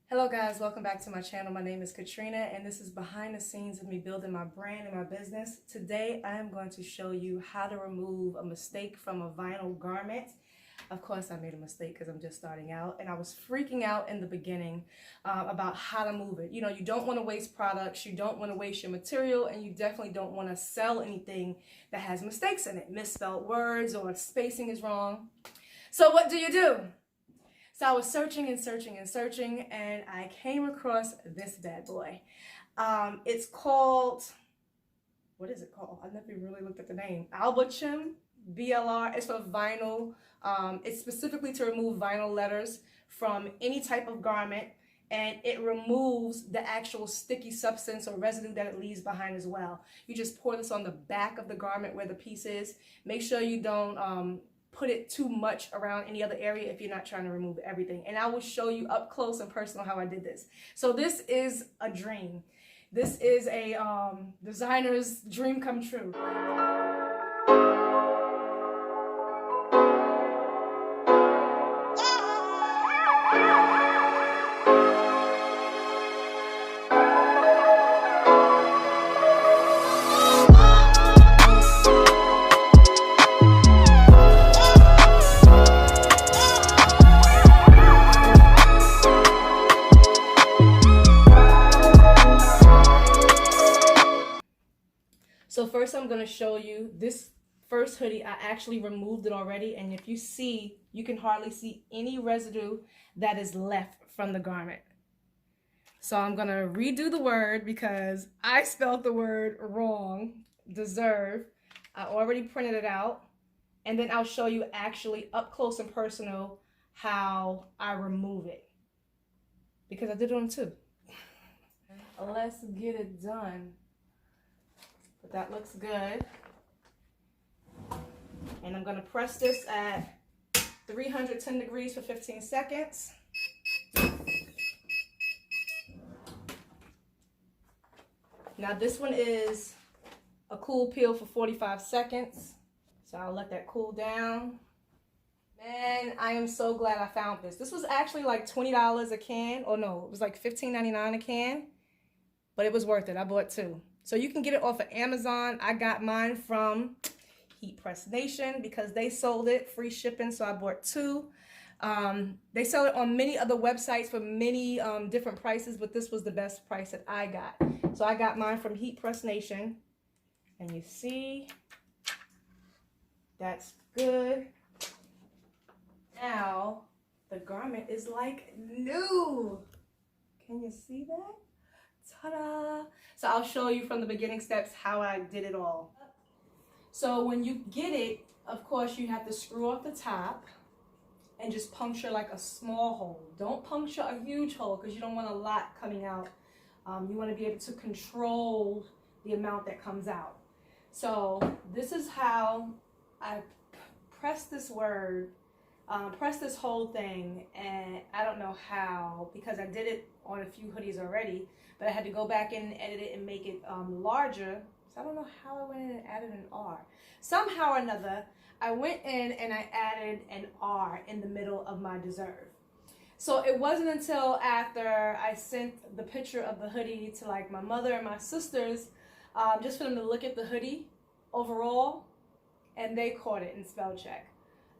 Hello guys, welcome back to my channel. My name is Katrina and this is behind the scenes of me building my brand and my business. Today I am going to show you how to remove a mistake from a vinyl garment. Of course I made a mistake because I'm just starting out and I was freaking out in the beginning about how to move it. You know, you don't want to waste products, you don't want to waste your material, and you definitely don't want to sell anything that has mistakes in it, misspelled words or spacing is wrong. So what do? So I was searching and searching and searching, and I came across this bad boy. It's called, what is it called? I never really looked at the name. Product VLR. It's for vinyl. It's specifically to remove vinyl letters from any type of garment, and it removes the actual sticky substance or residue that it leaves behind as well. You just pour this on the back of the garment where the piece is. Make sure you don't put it too much around any other area if you're not trying to remove everything. And I will show you up close and personal how I did this. So this is a dream. This is a designer's dream come true. So first I'm going to show you this first hoodie. I actually removed it already, and if you see, you can hardly see any residue that is left from the garment. So I'm going to redo the word because I spelled the word wrong, deserve. I already printed it out, and then I'll show you actually up close and personal how I remove it because I did it on two. Let's get it done. But that looks good. And I'm going to press this at 310 degrees for 15 seconds. Now this one is a cool peel for 45 seconds. So I'll let that cool down. Man, I am so glad I found this. This was actually like $20 a can. Oh no, it was like $15.99 a can. But it was worth it. I bought two. So you can get it off of Amazon. I got mine from Heat Press Nation because they sold it, free shipping, so I bought two. They sell it on many other websites for many different prices, but this was the best price that I got. So I got mine from Heat Press Nation. And you see, that's good. Now, the garment is like new. Can you see that? Ta-da! So I'll show you from the beginning steps how I did it all. So when you get it, of course, you have to screw off the top and just puncture like a small hole. Don't puncture a huge hole because you don't want a lot coming out. You want to be able to control the amount that comes out. So this is how I press this word, press this whole thing, and I don't know how because I did it on a few hoodies already, but I had to go back in and edit it and make it larger. So I don't know how I went in and added an R. Somehow or another, I went in and I added an R in the middle of my deserve. So it wasn't until after I sent the picture of the hoodie to like my mother and my sisters, just for them to look at the hoodie overall, and they caught it in spell check.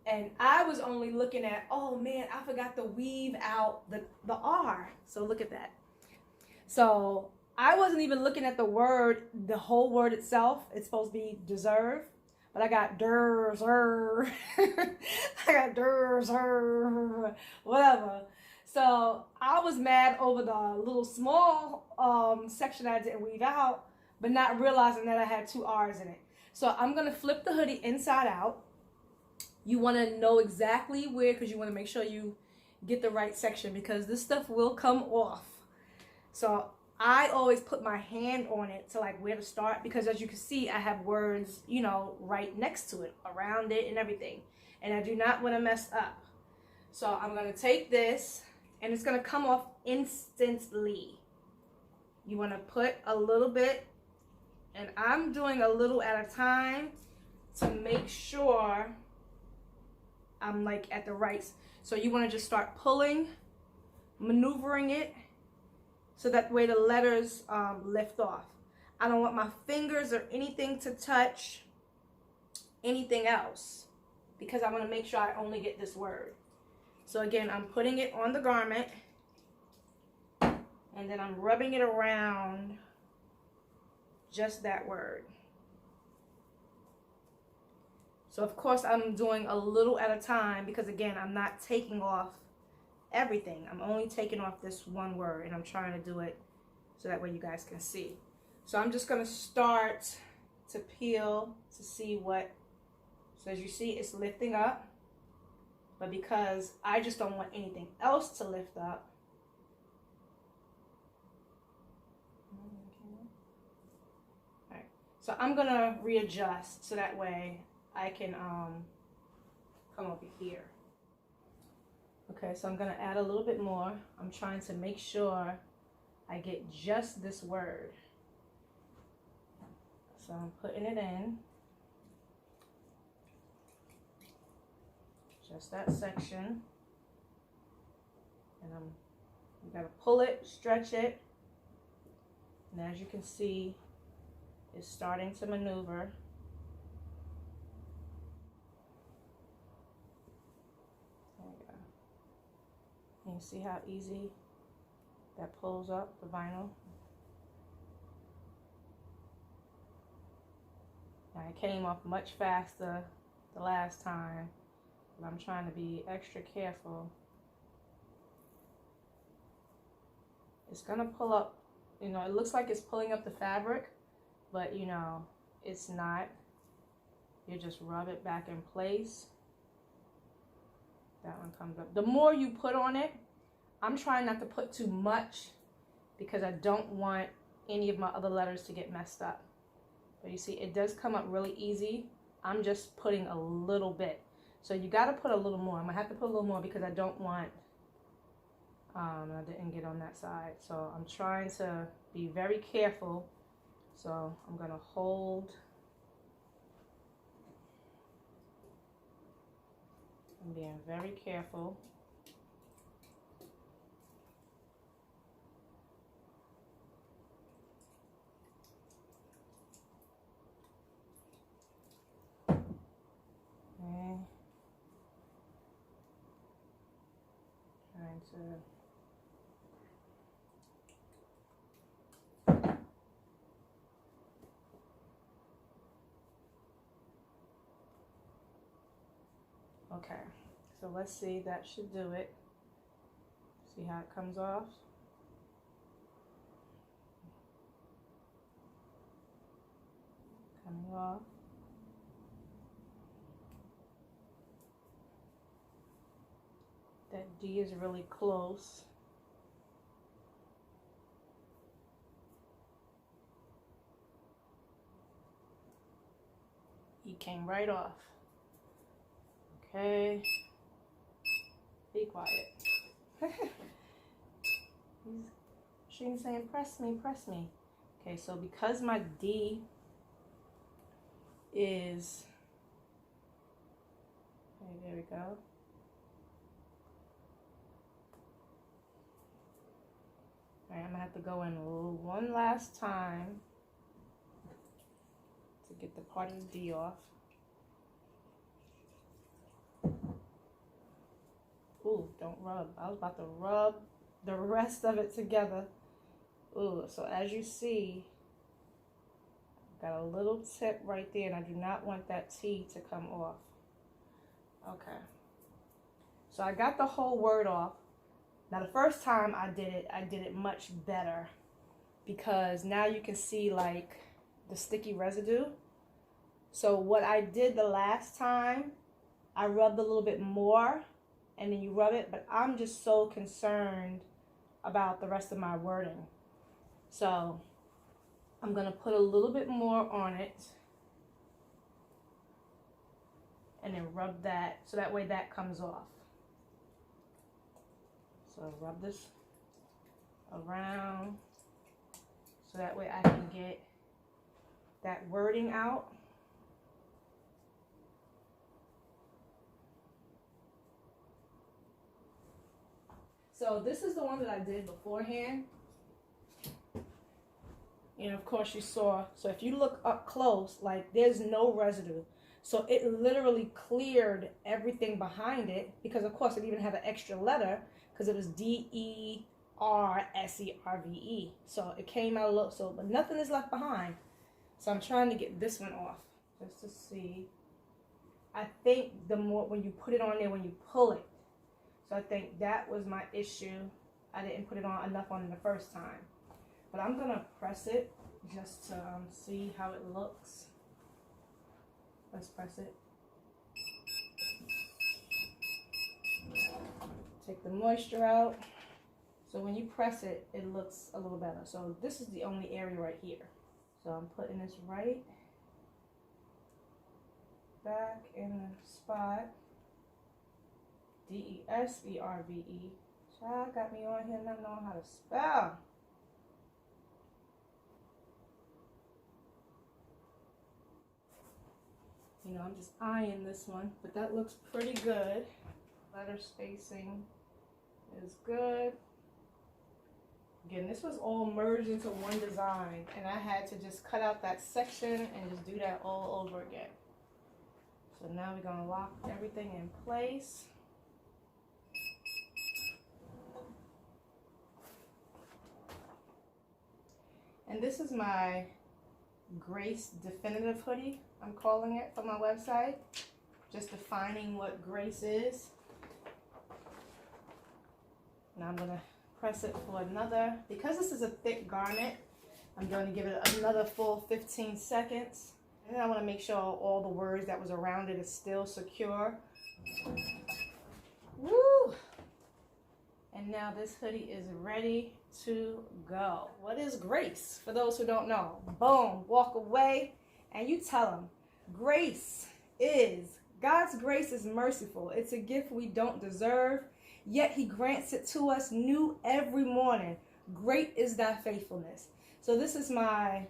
And I was only looking at, oh man, I forgot to weave out the R. So look at that. So I wasn't even looking at the word, the whole word itself. It's supposed to be deserve, but I got deserve. I got deserve, whatever. So I was mad over the little small section I didn't weave out, but not realizing that I had two R's in it. So I'm going to flip the hoodie inside out. You want to know exactly where, because you want to make sure you get the right section, because this stuff will come off. So I always put my hand on it to like where to start, because as you can see, I have words, you know, right next to it, around it and everything. And I do not want to mess up. So I'm going to take this and it's going to come off instantly. You want to put a little bit, and I'm doing a little at a time to make sure I'm like at the right. So you want to just start pulling maneuvering it so that way the letters lift off. I don't want my fingers or anything to touch anything else because I want to make sure I only get this word. So again, I'm putting it on the garment and then I'm rubbing it around just that word. So of course I'm doing a little at a time because again, I'm not taking off everything. I'm only taking off this one word and I'm trying to do it so that way you guys can see. So I'm just going to start to peel to see what, so as you see it's lifting up, but because I just don't want anything else to lift up, all right, so I'm going to readjust so that way I can come over here. Okay, so I'm going to add a little bit more. I'm trying to make sure I get just this word. So I'm putting it in. Just that section. And you got to pull it, stretch it. And as you can see, it's starting to maneuver. And you see how easy that pulls up the vinyl. Now it came off much faster the last time, but I'm trying to be extra careful. It's gonna pull up, you know, it looks like it's pulling up the fabric, but you know, it's not. You just rub it back in place. That one comes up. The more you put on it, I'm trying not to put too much because I don't want any of my other letters to get messed up. But you see, it does come up really easy. I'm just putting a little bit. So you got to put a little more. I'm going to have to put a little more because I don't want, I didn't get on that side. So I'm trying to be very careful. So I'm going to hold. I'm being very careful. Okay. Trying to okay. So let's see, that should do it. See how it comes off? Coming off. That D is really close. E came right off. Okay. Be quiet. She's saying, press me, press me. Okay, so because my D is, okay, there we go. All right, I'm gonna have to go in one last time to get the part of the D off. Ooh, don't rub. I was about to rub the rest of it together. Ooh, so as you see, got a little tip right there, and I do not want that T to come off. Okay. So I got the whole word off. Now the first time I did it much better because now you can see like the sticky residue. So what I did the last time, I rubbed a little bit more and then you rub it, but I'm just so concerned about the rest of my wording. So I'm gonna put a little bit more on it and then rub that so that way that comes off. So rub this around so that way I can get that wording out. So this is the one that I did beforehand. And of course you saw, so if you look up close, like there's no residue. So it literally cleared everything behind it, because of course it even had an extra letter because it was DERSERVE. So it came out a little, so, but nothing is left behind. So I'm trying to get this one off just to see. I think the more, when you put it on there, when you pull it. So I think that was my issue. I didn't put it on enough on the first time. But I'm gonna press it just to see how it looks. Let's press it. Take the moisture out. So when you press it, it looks a little better. So this is the only area right here. So I'm putting this right back in the spot. DESERVE. Child got me on here not knowing how to spell. You know, I'm just eyeing this one, but that looks pretty good. Letter spacing is good. Again, this was all merged into one design, and I had to just cut out that section and just do that all over again. So now we're gonna lock everything in place. And this is my Grace Definitive hoodie, I'm calling it, from my website. Just defining what grace is. Now I'm gonna press it for another, because this is a thick garment, I'm going to give it another full 15 seconds. And then I want to make sure all the words that was around it is still secure. Woo! And now this hoodie is ready to go. What is grace? For those who don't know, boom, walk away and you tell them, grace is, God's grace is merciful. It's a gift we don't deserve, yet he grants it to us new every morning. Great is thy faithfulness. So this is my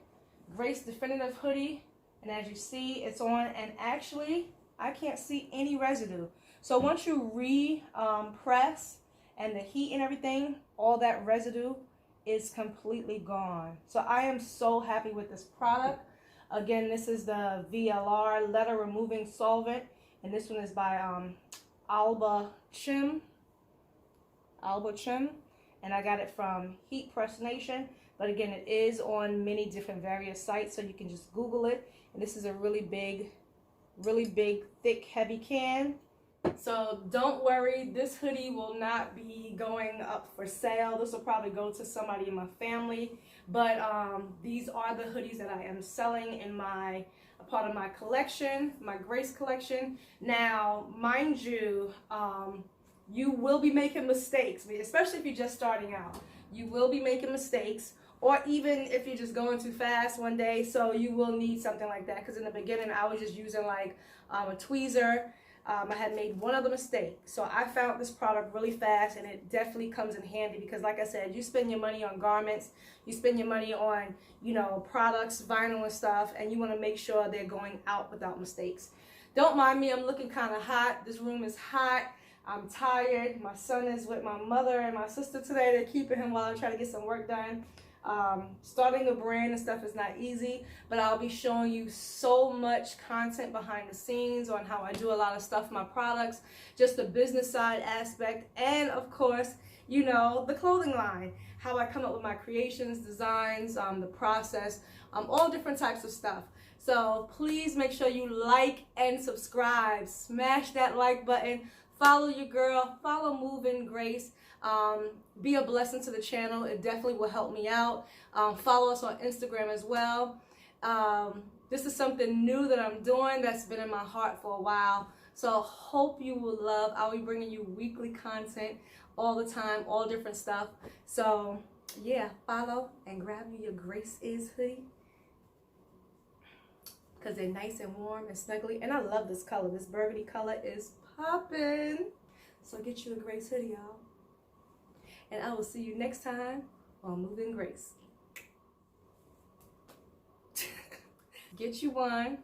Grace Definitive hoodie. And as you see, it's on, and actually, I can't see any residue. So once you press and the heat and everything, all that residue is completely gone. So I am so happy with this product. Again, this is the VLR letter removing solvent, and this one is by Alba Chim, and I got it from Heat Press Nation. But again, it is on many different various sites, so you can just Google it. And this is a really big, thick, heavy can. So don't worry, this hoodie will not be going up for sale. This will probably go to somebody in my family. But these are the hoodies that I am selling in a part of my collection, my Grace collection. Now, mind you, you will be making mistakes, especially if you're just starting out. You will be making mistakes, or even if you're just going too fast one day, so you will need something like that. Because in the beginning, I was just using like a tweezer. I had made one other mistake. So I found this product really fast, and it definitely comes in handy because, like I said, you spend your money on garments, you spend your money on, you know, products, vinyl and stuff, and you want to make sure they're going out without mistakes. Don't mind me, I'm looking kind of hot. This room is hot. I'm tired. My son is with my mother and my sister today. They're keeping him while I try to get some work done. Starting a brand and stuff is not easy, but I'll be showing you so much content behind the scenes on how I do a lot of stuff, my products, just the business side aspect, and of course, you know, the clothing line, how I come up with my creations, designs, the process, all different types of stuff. So please make sure you like and subscribe. Smash that like button. Follow your girl. Follow Moving Grace. Be a blessing to the channel. It definitely will help me out. Follow us on Instagram as well. This is something new that I'm doing that's been in my heart for a while. So hope you will love. I'll be bringing you weekly content all the time, all different stuff. So yeah, follow and grab you your Grace Is hoodie, because they're nice and warm and snuggly. And I love this color. This burgundy color is popping. So get you a Grace hoodie, y'all. And I will see you next time on Moving Grace. Get you one.